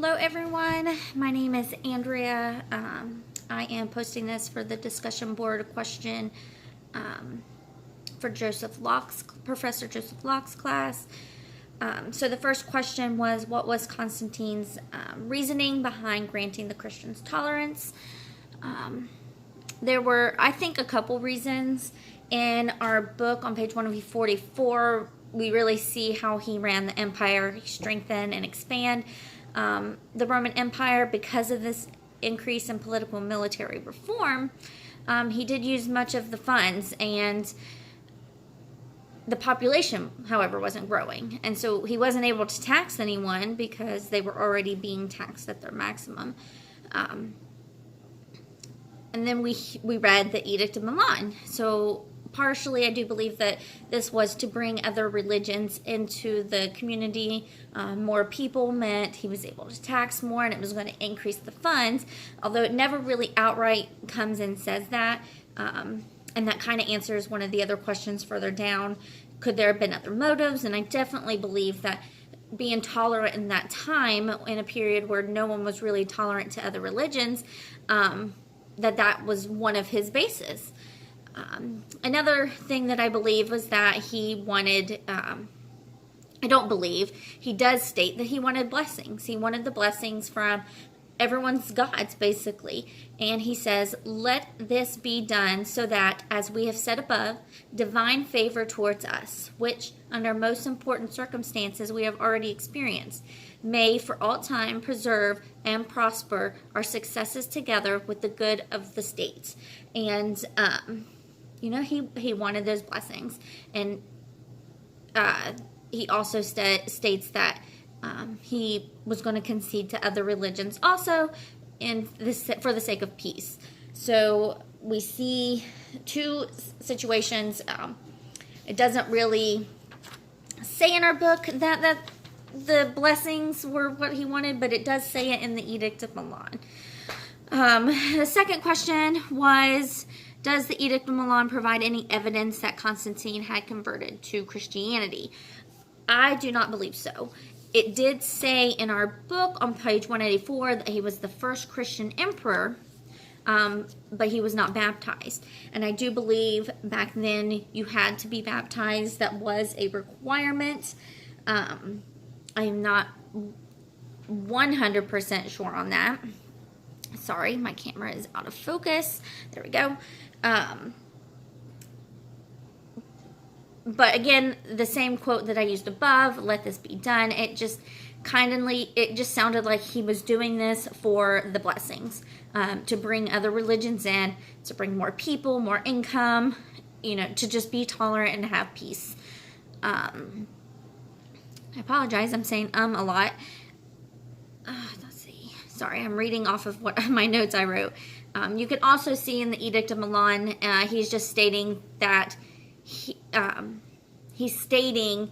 Hello everyone, my name is Andrea. I am posting this for the discussion board question for Professor Joseph Locke's class. So the first question was, what was Constantine's reasoning behind granting the Christians tolerance? There were, I think, a couple reasons. In our book on page 144, we really see how he ran the empire, strengthen and expand the Roman Empire. Because of this increase in political and military reform, he did use much of the funds, and the population, however, wasn't growing. And so he wasn't able to tax anyone because they were already being taxed at their maximum. And then we read the Edict of Milan. So partially, I do believe that this was to bring other religions into the community. More people meant he was able to tax more, and it was going to increase the funds, although it never really outright comes and says that. And that kind of answers one of the other questions further down. Could there have been other motives? And I definitely believe that being tolerant in that time, in a period where no one was really tolerant to other religions, that was one of his bases. Another thing that I believe was that he wanted, I don't believe, he does state that he wanted blessings. He wanted the blessings from everyone's gods, basically. And he says, let this be done so that, as we have said above, divine favor towards us, which under most important circumstances we have already experienced, may for all time preserve and prosper our successes together with the good of the state. And, he wanted those blessings. And he also states that he was going to concede to other religions also for the sake of peace. So we see two situations. It doesn't really say in our book that the blessings were what he wanted, but it does say it in the Edict of Milan. The second question was, does the Edict of Milan provide any evidence that Constantine had converted to Christianity? I do not believe so. It did say in our book on page 184 that he was the first Christian emperor, but he was not baptized. And I do believe back then you had to be baptized. That was a requirement. I am not 100% sure on that. Sorry, my camera is out of focus. There we go. But again, the same quote that I used above, let this be done, it just sounded like he was doing this for the blessings, to bring other religions in, to bring more people, more income, to just be tolerant and have peace. I apologize, I'm saying a lot. Let's see. Sorry, I'm reading off of what my notes I wrote. You can also see in the Edict of Milan, he's just stating that he's stating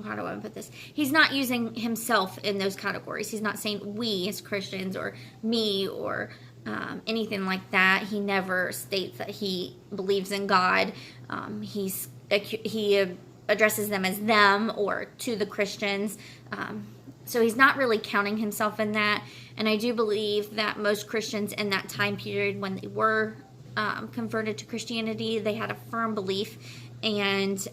how do I put this? He's not using himself in those categories. He's not saying we as Christians or me or anything like that. He never states that he believes in God. He addresses them as them or to the Christians. So he's not really counting himself in that. And I do believe that most Christians in that time period when they were converted to Christianity, they had a firm belief, and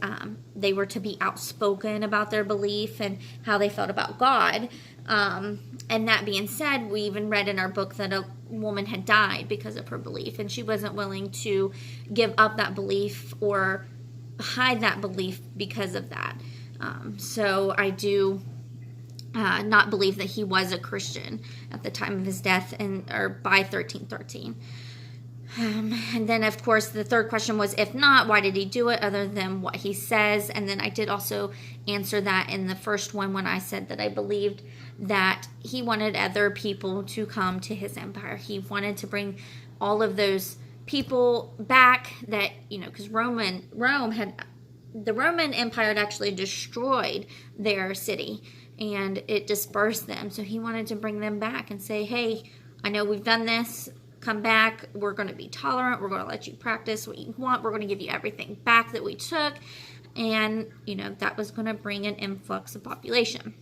they were to be outspoken about their belief and how they felt about God. And that being said, we even read in our book that a woman had died because of her belief, and she wasn't willing to give up that belief or hide that belief because of that. So I do not believe that he was a Christian at the time of his death or by 1313. And then, of course, the third question was, if not, why did he do it other than what he says? And then I did also answer that in the first one when I said that I believed that he wanted other people to come to his empire. He wanted to bring all of those people back that, because the Roman Empire had actually destroyed their city and it dispersed them. So he wanted to bring them back and say, hey, I know we've done this. Come back. We're going to be tolerant. We're going to let you practice what you want. We're going to give you everything back that we took. and that was going to bring an influx of population.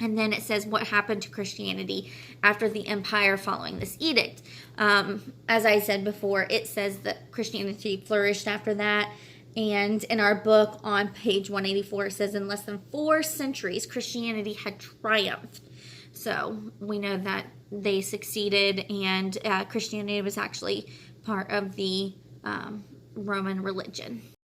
And then it says what happened to Christianity after the empire following this edict. As I said before, it says that Christianity flourished after that. And in our book on page 184, it says in less than 4 centuries, Christianity had triumphed. So we know that they succeeded, and Christianity was actually part of the Roman religion.